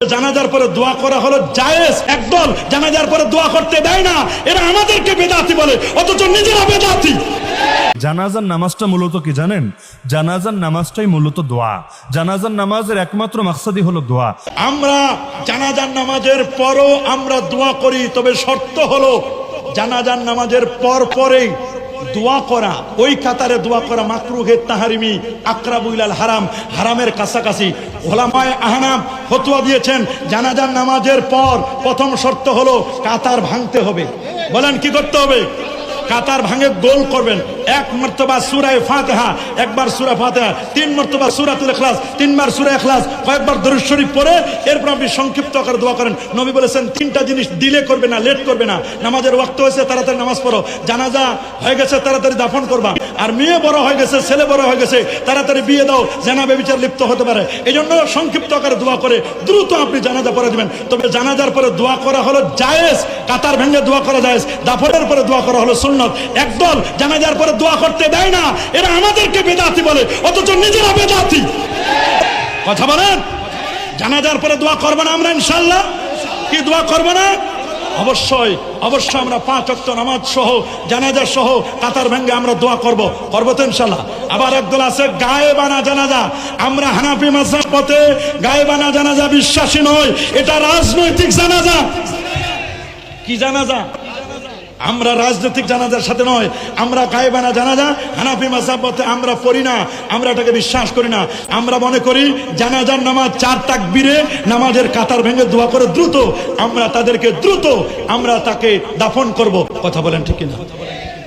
জানাজার পরে দোয়া করা হলো জায়েজ। একদল জানাজার পরে দোয়া করতে দেয় না, এরা আমাদেরকে বেদাতি বলে, অথচ নিজেরা বেদাতি। জানাজার নামাজটা মূলত কি জানেন? জানাজার নামাজটাই মূলত দোয়া। জানাজার নামাজের একমাত্র মাকসাদই হলো দোয়া। আমরা জানাজার নামাজের পরও আমরা দোয়া করি, তবে শর্ত হলো জানাজার নামাজের পরেই দোয়া করা, ওই কাতারে দোয়া করা মাকরুহে তাহারিমি আকরাবু ইলাল হারাম, হারামের কাছাকাছি। ওলামায়ে আহনাফ ফতোয়া দিয়েছেন জানাজার নামাজের পর প্রথম শর্ত হলো কাতার ভাঙতে হবে। বলেন কি করতে হবে? কাতার ভাঙে গোল করবেন। এক মর্তবা সূরা ফাতিহা, একবার সূরা ফাতিহা, 3 মর্তবা সূরাতুল ইখলাস, 3 বার সূরা ইখলাস, কয়েকবার দরুদ শরীফ পড়ে এরপর আপনি সংক্ষিপ্ত আকারে দোয়া করেন। নবী বলেছেন 3টা জিনিস ডিলে করবে না, লেট করবে না। নামাজের ওয়াক্ত হয়েছে তাড়াতাড়ি নামাজ পড়ো, জানাজা হয়ে গেছে তাড়াতাড়ি দাফন করবা, আর মেয়ে বড় হয়ে গেছে, ছেলে বড় হয়ে গেছে, তাড়াতাড়ি বিয়ে দাও, জেনা ব্যভিচার লিপ্ত হতে পারে। এই জন্য সংক্ষিপ্ত আকারে দোয়া করে দ্রুত আপনি জানাজা পড়ে দিবেন। তবে জানাজার পরে দোয়া করা হলো জায়েজ, কাতার ভেঙে দোয়া করা জায়েজ। দাফনের পরে দোয়া করা হলো সুন্নাত। একদল জানাজার পরে দোয়া করতে দেয় না, এরা আমাদেরকে বেদাতি বলে, অথচ নিজেরা বেদাতি। কথা বলেন, জানাজার পরে দোয়া করবো না আমরা ইনশাআল্লাহ? কি দোয়া করবো না? অবশ্যই অবশ্যই আমরা 5 ওয়াক্ত নামাজ সহ জানাজা সহ কাতার ভেঙে আমরা দোয়া করব তো ইনশাআল্লাহ। আবার একদল আছে গায়েবানা জানাজা। আমরা হানাফি মাযহাব মতে গায়েবানা জানাজা বিশ্বাসী নয়, এটা রাজনৈতিক জানাজা। কি জানাজা? আমরা রাজনৈতিক জানাজার সাথে নয়, আমরা গায়েবানা জানাজা হানাফি মাযহাব মতে আমরা পড়ি না, আমরা এটাকে বিশ্বাস করি না। আমরা মনে করি জানাজার নামাজ 4 তাকবীরে নামাজের কাতার ভেঙে দোয়া করে দ্রুত আমরা তাদেরকে আমরা তাকে দাফন করব। কথা বলেন ঠিক কিনা?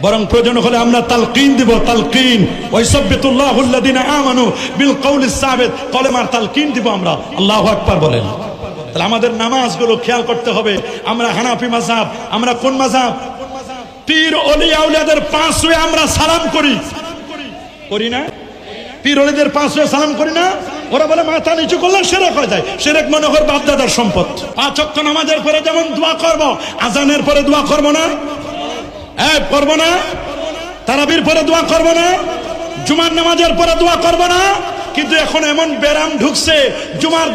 বরং প্রয়োজন হলে আমরা তালকিন দিব, তালকিন ওয়াইসাব্বিতুল্লাহুল্লাযিনা আমানু বিল কওলিস সাবিত, কলেমার তালকিন দিব আমরা। আল্লাহু আকবার বলেন। তাহলে আমাদের নামাজগুলো খেয়াল করতে হবে। আমরা হানাফি মাযহাব, আমরা কোন মাযহাব? পীর ওলিয়া আউলিয়াদের 5 ওয়ে আমরা সালাম করি না? পীর ওলিদের 5 ওয়ে সালাম করি না? ওরা বলে মাথা নিচু করলে শিরক হয়ে যায়। শিরক মনে হয় বাপ দাদার সম্পদ। 5 ওয়াক্ত নামাজের পরে যেমন দোয়া করব, আজানের পরে দোয়া করব না? করব না? তারাবির পরে দোয়া করব না? জুমার নামাজের পরে দোয়া করব না? কিন্তু এখন এমন বেরাম ঢুকছে, জুমার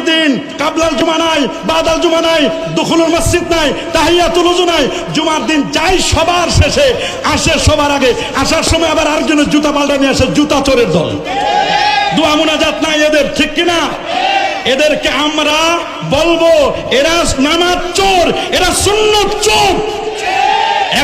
দিন কাবলাল জুমা নাই, বাদাল জুমা নাই, দুখুলুল মসজিদ নাই, তাহিয়াতুল ওযু নাই। জুমার দিন যাই সবার শেষে, আসে সবার আগে, আসার সময় আবার আরেকজনের জুতা পাল্টা নিয়ে আসে, জুতা চোরের দল। দোয়া মুনাজাত নাই এদের, ঠিক কিনা? এদেরকে আমরা বলবো এরা নামাজ চোর, এরা সুন্নাত চোর।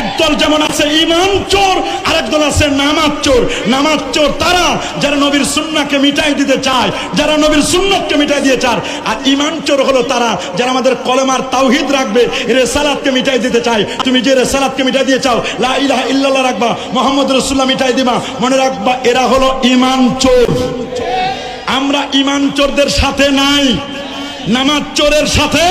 একদল যেমন আছে ঈমান চোর, আরেকদল আছে নামাজ চোর। নামাজ চোর তারা যারা নবীর সুন্নাহকে মিটাই দিতে চায়, যারা নবীর সুন্নাতকে মিটাই দিয়ে চায়। আর ঈমান চোর হলো তারা যারা আমাদের কলেমার তাওহীদ রাখবে, রিসালাতকে মিটাই দিতে চায়। তুমি যে রিসালাতকে মিটাই দিয়ে চাও, লা ইলাহা ইল্লাল্লাহ রাখবা, মুহাম্মদ রাসূলুল্লাহ মিটাই দিবা, মনে রাখবা এরা হলো ঈমান চোর। আমরা ঈমান চোরদের সাথে নাই, নামাজ চোরের সাথে।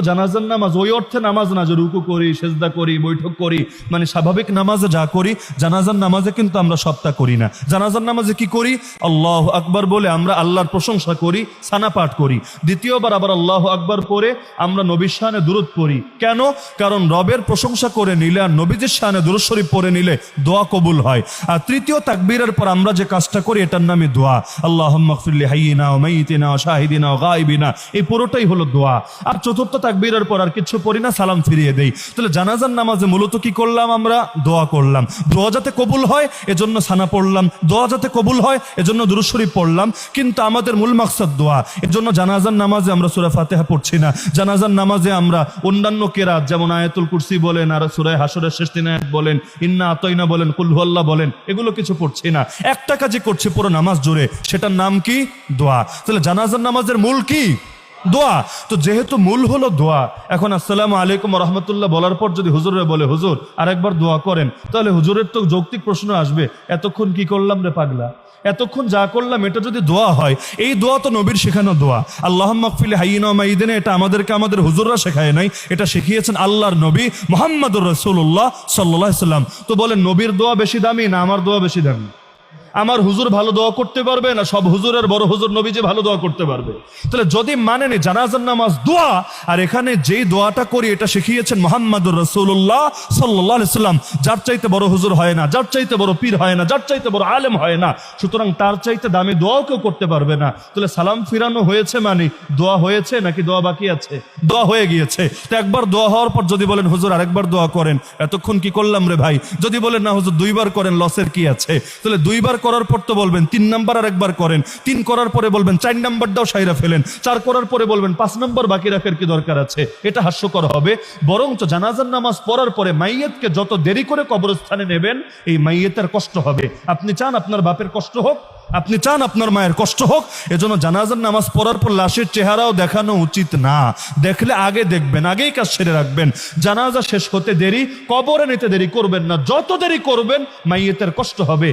জানাজার নামাজ ওই অর্থে নামাজ না যে রুকু করি, সেজদা করি, বৈঠক করি, মানে স্বাভাবিক নামাজে যা করি জানাজার নামাজে কিন্তু আমরা সবটা করি না। জানাজার নামাজে কি করি? আল্লাহু আকবার বলে আমরা আল্লাহর প্রশংসা করি, সানা পাঠ করি। দ্বিতীয়বার আবার আল্লাহু আকবার পরে আমরা নবীর শানে দুরূদ পড়ি। কেন? কারণ রবের প্রশংসা করে নিলে আর নবীজির শানে দুরূদ শরীফ পড়ে নিলে দোয়া কবুল হয়। আর তৃতীয় তাকবীরের পর আমরা যে কাজটা করি এটার নামই দোয়া। আল্লাহুম্মা গফির লি হাইয়িনা ওয়া মাইয়িতিনা ওয়া শাহিদিনা ওয়া গায়িবিনা, এই পুরোটাই হলো দোয়া। আর চতুর্থ তাকবীরের পর আর কিছু পড়ি না, সালাম ফিরিয়ে দেই। তাহলে জানাজার নামাজে মূলত কি করলাম? আমরা দোয়া করলাম। দোয়া যাতে কবুল হয় এজন্য সানা পড়লাম, দোয়া যাতে কবুল হয় এজন্য দুরূদ শরীফ পড়লাম। কিন্তু আমাদের মূল মাকসাদ দোয়া। এজন্য জানাজার নামাজে আমরা সূরা ফাতিহা পড়ছি না। জানাজার নামাজে আমরা অন্যান্য কেরাত যেমন আয়াতুল কুরসি বলেন, আর সূরা হাশরের শেষ 3 আয়াত বলেন, ইন্না আতাইনা বলেন, কুল হুয়াল্লাহ বলেন, এগুলো কিছু পড়ছি না। একটা কাজই করছি পুরো নামাজ জুড়ে, সেটার নাম কি? দোয়া। তাহলে জানাজার নামাজের মূল কি? দোয়া। তো যেহেতু মূল হলো দোয়া, এখন আসসালামু আলাইকুম ওয়া রাহমাতুল্লাহ বলার পর যদি হুজুরে বলে হুজুর আরেকবার দোয়া করেন, তাহলে হুজুরের তো যৌক্তিক প্রশ্ন আসবে, এতক্ষণ কি করলাম রে পাগলা? এতক্ষণ যা করলাম এটা যদি দোয়া হয়, এই দোয়া তো নবীর শেখানো দোয়া। আল্লাহুম্মা গফির লি হাইয়িনা ওয়া মাইয়িতিনা, এটা আমাদেরকে আমাদের হুজুররা শেখায় নাই, এটা শিখিয়েছেন আল্লাহর নবী মুহাম্মদুর রাসূলুল্লাহ সাল্লাল্লাহু আলাইহি ওয়াসাল্লাম। তো বলেন নবীর দোয়া বেশি দামি না আমার দোয়া বেশি দামি? আমার হুজুর ভালো দোয়া করতে পারবে না সব হুজুরের বড় হুজুর নবীজি ভালো দোয়া করতে পারবে? তাহলে যদি মানেনি জানাজার নামাজ দোয়া, আর এখানে যেই দোয়াটা করি এটা শিখিয়েছেন মুহাম্মদুর রাসূলুল্লাহ সাল্লাল্লাহু আলাইহি সাল্লাম, যার চাইতে বড় হুজুর হয় না, যার চাইতে বড় পীর হয় না, যার চাইতে বড় আলেম হয় না, সুতরাং তার চাইতে দামি দোয়াও কেউ করতে পারবে না। তাহলে সালাম ফিরানো হয়েছে মানে দোয়া হয়েছে নাকি দোয়া বাকি আছে? দোয়া হয়ে গিয়েছে। তো একবার দোয়া হওয়ার পর যদি বলেন হুজুর আরেকবার দোয়া করেন, এতক্ষণ কি করলাম রে ভাই? যদি বলেন না হুজুর দুইবার করেন, লসের কি আছে? তাহলে দুইবার করার পর তো বলবেন 3 নাম্বার আর একবার করেন, 3 করার পরে বলবেন 4 নাম্বারটাও সাইরা ফেলেন, 4 করার পরে বলবেন 5 নাম্বার বাকি রাখার কি দরকার আছে? এটা হাস্যকর হবে। বরঞ্চ জানাজার নামাজ পড়ার পরে মাইয়েতকে যত দেরি করে কবরস্থানে নেবেন, এই মাইয়েতের কষ্ট হবে। আপনি চান আপনার বাপের কষ্ট হোক? আপনি চান আপনার মায়ের কষ্ট হোক? এজন্য জানাজার নামাজ পড়ার পর লাশের চেহারাও দেখানো উচিত না। দেখলে আগে দেখবেন, আগেই কাজ সেরে রাখবেন। জানাজা শেষ হতে দেরি, কবরে নিতে দেরি করবেন না। যত দেরি করবেন মাইয়েতের কষ্ট হবে।